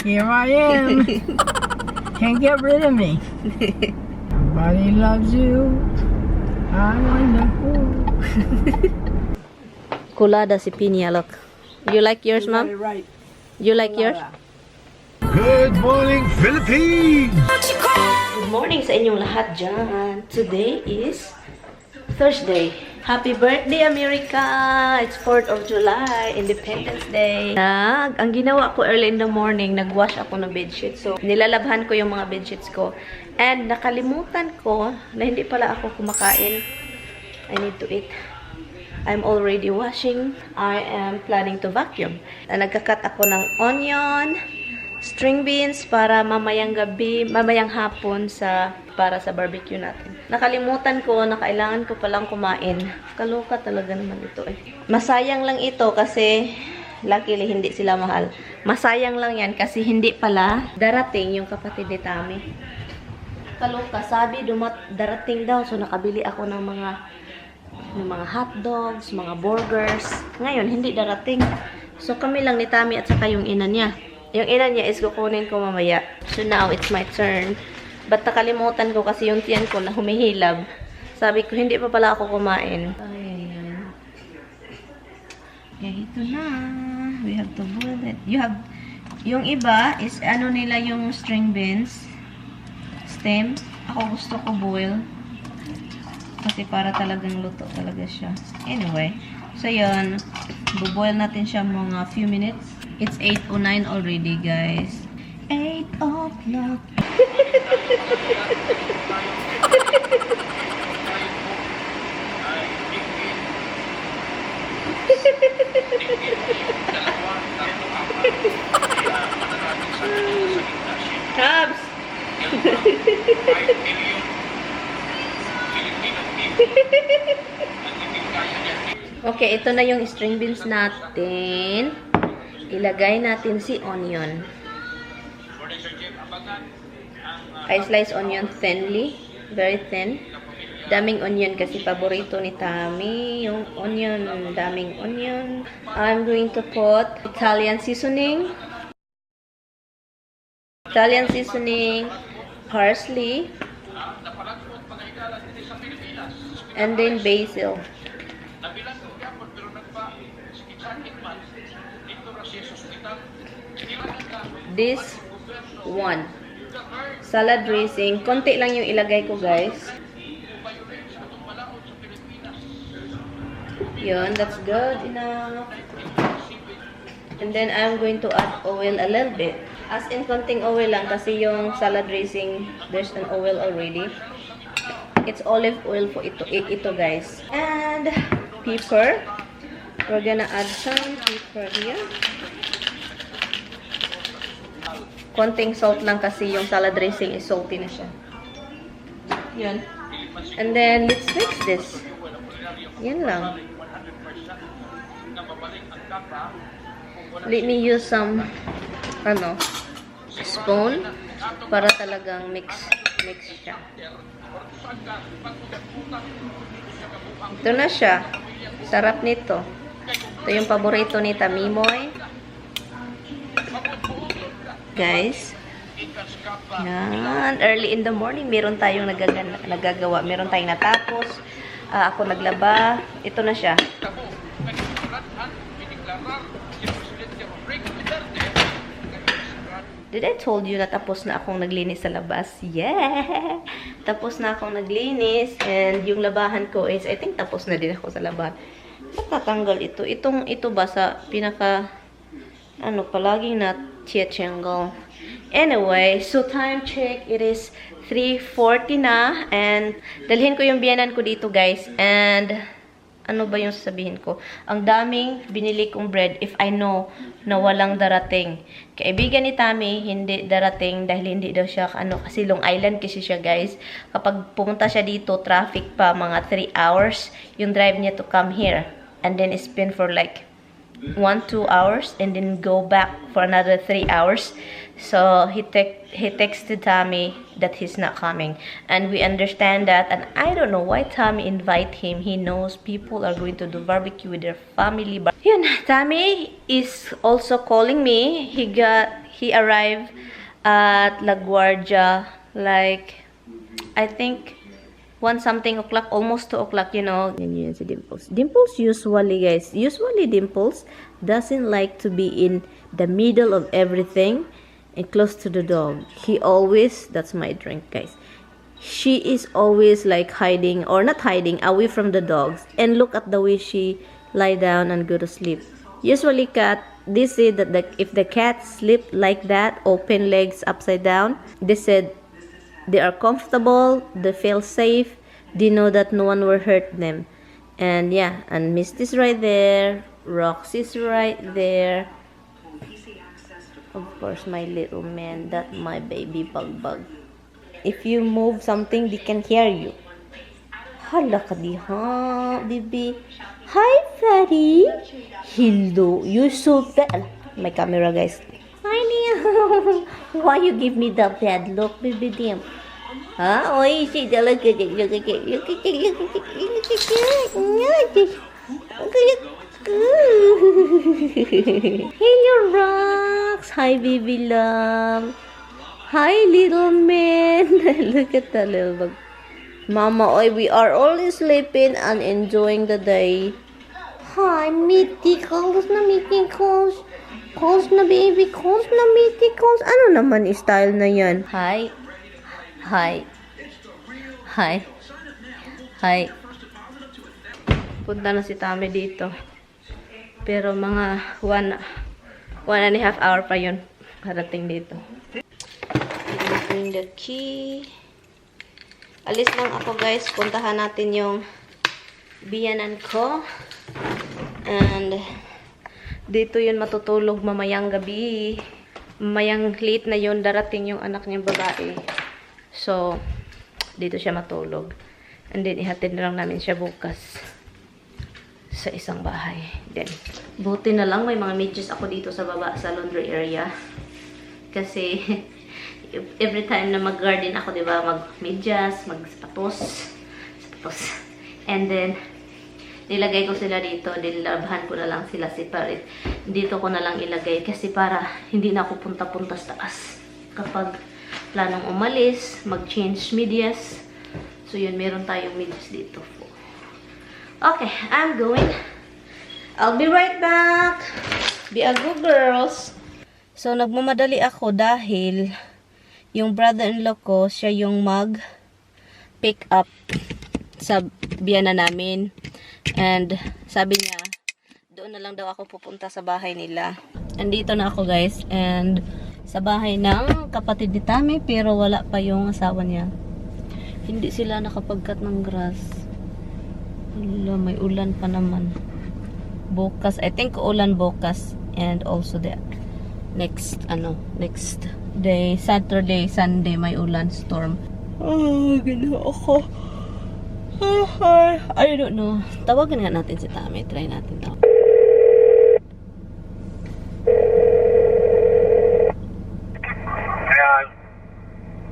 Here I am. Can't get rid of me. Everybody loves you. I wonder who. Kulada si Pinya, look. You like yours, ma'am? Right. You like yours? Good morning, Philippines! Good morning sa inyong lahat dyan. Today is Thursday. Happy birthday, America! It's 4th of July, Independence Day. Ang ginawa ko early in the morning, nag-wash ako ng bedsheet. So, nilalabhan ko yung mga bedsheets ko. And nakalimutan ko na hindi pala ako kumakain. I need to eat. I'm already washing. I am planning to vacuum. Nagkakat ako ng onion, string beans para mamayang gabi, mamayang hapon para sa barbecue natin. Nakalimutan ko na kailangan ko palang kumain. Kaloka talaga naman ito eh. Masayang lang ito kasi luckily hindi sila mahal. Masayang lang yan kasi hindi pala darating yung kapatid ni Tami. Kaloka, sabi darating daw. So nakabili ako ng mga hot dogs, mga burgers. Ngayon, hindi darating. So kami lang ni Tami at saka yung ina niya. Yung ina niya is kukunin ko mamaya. So now, it's my turn. But nakalimutan ko kasi yung tiyan ko na humihilab. Sabi ko, hindi pa pala ako kumain. Ayan. Okay, ito na. We have to boil it. Yung iba is ano nila yung string beans. Stem. Ako gusto ko boil. Kasi para talagang luto talaga siya. Anyway. So yun. Buboil natin siya mga few minutes. It's 8:09 already, guys. 8 o'clock. Cubs! Okay, ito na yung string beans natin. Ilagay natin si onion. I slice onion thinly. Very thin. Daming onion kasi paborito ni Tami. Yung onion, daming onion. I'm going to put Italian seasoning. Italian seasoning. Parsley. And then basil. This one. Salad dressing. Konti lang yung ilagay ko, guys. Yun, that's good enough. And then I'm going to add oil a little bit. As in, konting oil lang kasi yung salad dressing, there's an oil already. It's olive oil for ito guys. And pepper. We're gonna add some pepper here. Konting salt lang kasi yung salad dressing is salty na siya. Yun. And then, let's mix this. Yan lang. Let me use some, spoon para talagang mix siya. Ito na siya. Sarap nito. Ito yung paborito ni Tamimoy. Guys. Yan. Early in the morning, meron tayong nagagawa. Meron tayong natapos. Ako naglaba. Ito na siya. Did I told you na tapos na akong naglinis sa labas? Yeah! Tapos na akong naglinis. And yung labahan ko is, I think tapos na din ako sa labahan. Matatanggal ito. Ito ba sa pinaka, palaging na tiyatsyanggal. Anyway, so time check. It is 3:40 na. And dalhin ko yung biyanan ko dito, guys. And ano ba yung sasabihin ko? Ang daming binili kong bread if I know na walang darating. Kaibigan ni Tami, hindi darating dahil hindi daw siya, kasi Long Island kasi siya, guys. Kapag pumunta siya dito, traffic pa, mga 3 hours yung drive niya to come here. And then spend for like 1-2 hours and then go back for another 3 hours. So he texted Tommy that he's not coming, and we understand that. And I don't know why Tommy invite him. He knows people are going to do barbecue with their family. But yun, Tommy is also calling me. he arrived at LaGuardia like I think 1 something o'clock, almost 2 o'clock, you know. Yan si Dimples. Dimples usually, guys, Dimples doesn't like to be in the middle of everything and close to the dog. He always, that's my drink, guys. She is always like hiding, or not hiding, away from the dogs. And look at the way she lie down and go to sleep. Usually cat, they say that if the cat sleep like that, open legs upside down, they said they are comfortable, they feel safe, they know that no one will hurt them. And yeah, and Misty's right there, Roxy's right there. Of course, my little man, that my baby bug. If you move something, they can hear you. Hala ka diha, baby. Hi, Fatty. Hello, you're so bad. My camera, guys. Hi, Nia. Why you give me the bad look, baby Dim? Huh? Oh, you see the look at it. Look at it. Look at it. Look at it. Look at it. Look at it. Hello, Rox. Hi, baby love. Hi, little man. Look at the little bug. Mama, oi, we are only sleeping and enjoying the day. Hi, Mitty. Calls na Mitty. Calls na baby. Calls na Mitty. Calls. Ano naman style na yan? Hi. Hi. Hi. Hi. Punta na si Tami dito. Pero mga 1.5 hour pa yun. Karating dito. Bring the key. Alis lang ako, guys. Puntahan natin yung biyanan ko. And dito yun matutulog mamayang gabi. Mamayang late na yun. Darating yung anak niyang babae. So, dito siya matulog. And then, ihatid na lang namin siya bukas sa isang bahay. Then, buti na lang may mga medyas ako dito sa baba sa laundry area. Kasi, every time na mag-garden ako, diba, mag-medyas, mag-sapatos. And then, nilagay ko sila dito. Nilabhan ko na lang sila separate. Dito ko na lang ilagay kasi para hindi na ako punta-punta sa taas. Kapag planong umalis, mag-change medyas. So, yun, meron tayong medyas dito. Okay, I'm going. I'll be right back. Be a good girls. So, nagmamadali ako dahil yung brother-in-law ko, siya yung mag-pick up sa biyana namin. And sabi niya, doon na lang daw ako pupunta sa bahay nila. Andito na ako, guys. And sa bahay ng kapatid ni Tami, pero wala pa yung asawa niya. Hindi sila nakapagkat ng grass. Hala, may ulan pa naman. Bukas, I think ulan bukas. And also the next day, Saturday, Sunday, may ulan storm. Oh, gano'n ako. I don't know. Tawagan nga natin si Tami. Try natin to.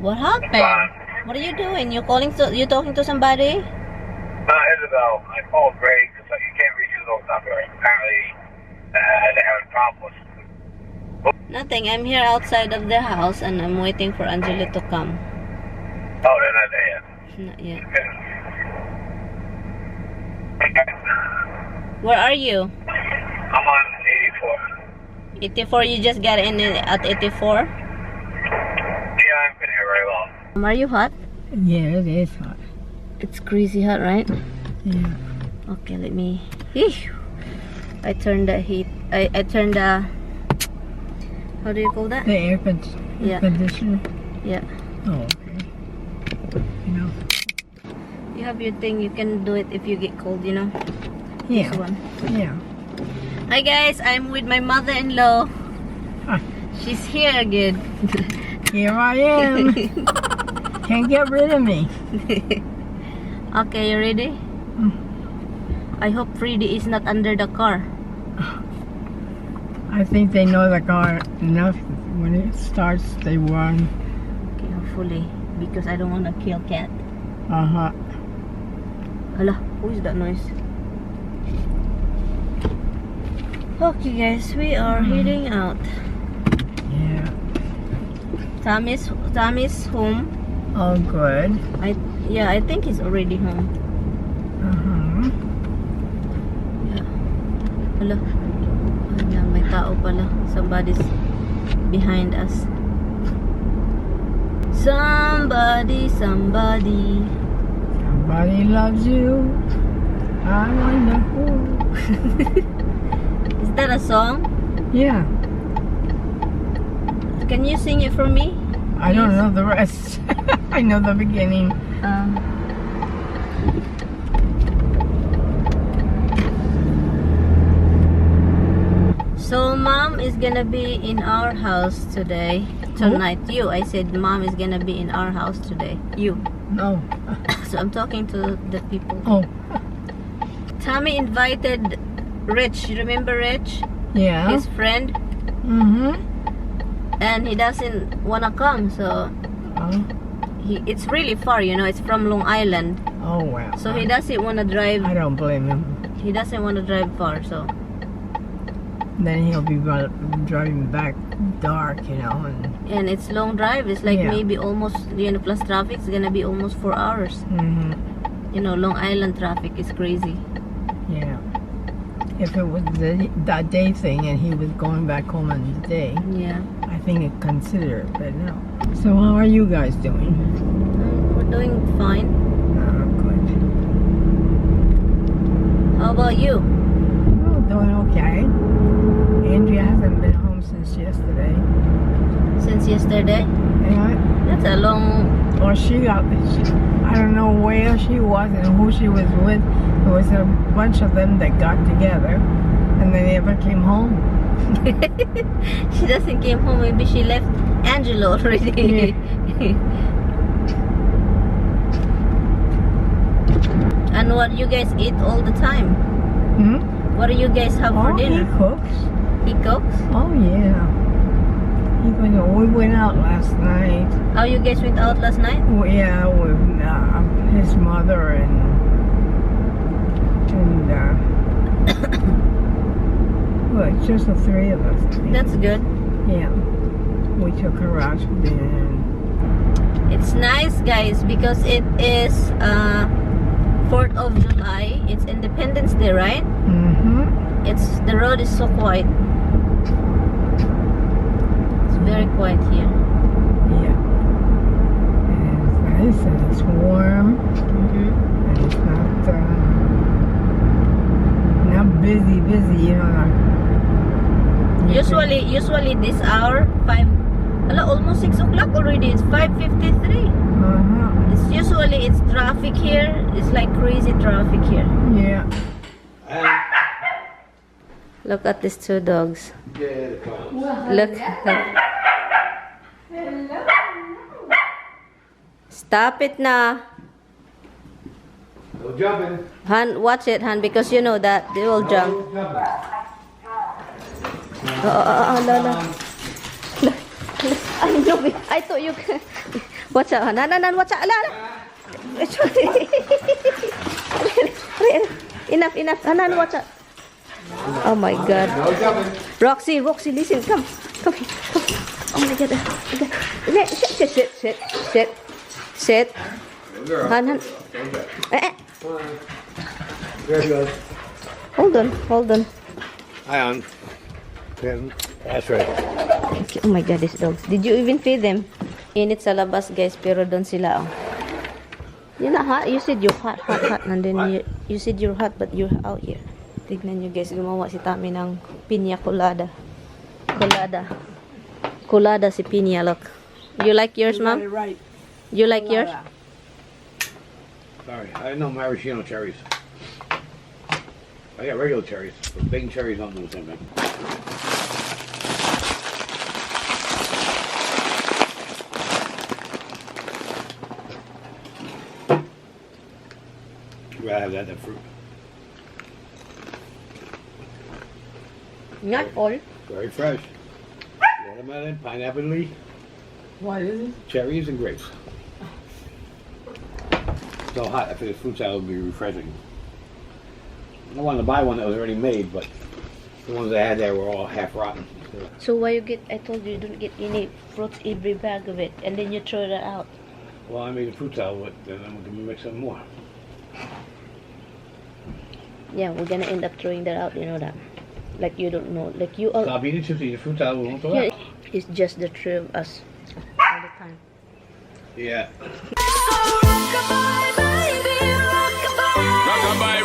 What happened? What are you doing? You talking to somebody? Isabel. I called Greg because you can't reach his old number. Apparently, they have a problem with. Nothing. I'm here outside of the house and I'm waiting for Angela to come. Oh, they're not there yet. Not yet. Okay. Where are you? I'm on 84. 84? You just got in at 84? Yeah, I've been here very long. Are you hot? Yeah, it is hot. It's crazy hot, right? Yeah. Okay, let me... I turned the heat... I turned the... How do you call that? The air Yeah. conditioner? Yeah. Oh, okay. You know? You have your thing, you can do it if you get cold, you know? Yeah. This one. Yeah. Hi guys, I'm with my mother-in-law. Hi. She's here again. Here I am. Can't get rid of me. Okay, you ready? I hope Freddy is not under the car. I think they know the car enough. When it starts, they run. Okay, hopefully. Because I don't want to kill cat. Uh-huh. Hala, who is that noise? Okay guys, we are heading out. Yeah. Tommy's home. Oh, good. I think he's already home. Uh-huh. Yeah. Hello. May tao pala. Somebody's behind us. Somebody. Somebody loves you. I wonderful. Is that a song? Yeah. Can you sing it for me? I don't know the rest. I know the beginning. So mom is gonna be in our house today. Tonight. You. I said mom is gonna be in our house today. You. No. So I'm talking to the people. Oh. Tommy invited Rich. You remember Rich? Yeah. His friend. Mm-hmm. And he doesn't wanna come. So it's really far. You know. It's from Long Island. Oh, wow. So he doesn't wanna drive. I don't blame him. He doesn't wanna drive far. So. Then he'll be driving back dark, you know. And it's long drive. It's like maybe almost, plus traffic. It's gonna be almost 4 hours. Mm-hmm. You know, Long Island traffic is crazy. Yeah. If it was that day thing and he was going back home on the day, Yeah. I think I'd consider it, but no. So how are you guys doing? We're doing fine. Oh, good. How about you? Oh, doing okay. Andrea hasn't been home since yesterday. Since yesterday? Yeah. That's a long... Or I don't know where she was and who she was with. There was a bunch of them that got together and they never came home. She doesn't came home. Maybe she left Angelo already. Yeah. And what you guys eat all the time? Hmm? What do you guys have for dinner? He cooks. He cooks? Oh, yeah. We went out last night. How you guys went out last night? Yeah, with his mother and well, it's just the three of us. That's good. Yeah. We took her out to dinner. It's nice, guys, because it is 4th of July. It's Independence Day, right? Mm-hmm. The road is so quiet. It's very quiet here. Yeah. And it's nice and it's warm. Mm-hmm. And it's not busy, you know. Usually this hour, almost 6 o'clock already. It's 5:53. It's traffic here. It's like crazy traffic here. Yeah. Look at these two dogs. Look. Stop it now. No jumping. Han, watch it, Han, because you know that they will jump. No jumping. I thought you can. Watch out, Han. Nan, watch out. Enough. Han, watch out. Oh my God. No jumping. Roxy, listen. Come here. Oh my God. Sit. Han. There he goes. Hold on. Hi, on. That's right. Oh my God, these dogs. Did you even feed them? Init sa labas, guys, pero doon sila, oh. You're not hot. You said you're hot. And then you said you're hot, but you're out here. Tignan nyo, guys, gumawa si Tami ng piña colada. Colada si piña, look. You like yours, Mom? Right. You like yours? Sorry, I didn't know maraschino cherries. I got regular cherries, but big cherries don't do the same thing. I'd rather have that than fruit. Not all. Very fresh. Watermelon, pineapple leaf, What is it? cherries, and grapes. So hot, I figured fruit salad would be refreshing. I wanted to buy one that was already made, but the ones I had there were all half rotten. So why you get? I told you don't get any fruits every bag of it, and then you throw that out. Well, I made a fruit salad with, and I'm gonna mix some more. Yeah, we're gonna end up throwing that out. You know that. Like you don't know. Like you all. Stop eating chips, eat the fruit salad, we won't throw Yeah, it out. it's just the three of us all the time. Yeah. Rockabye,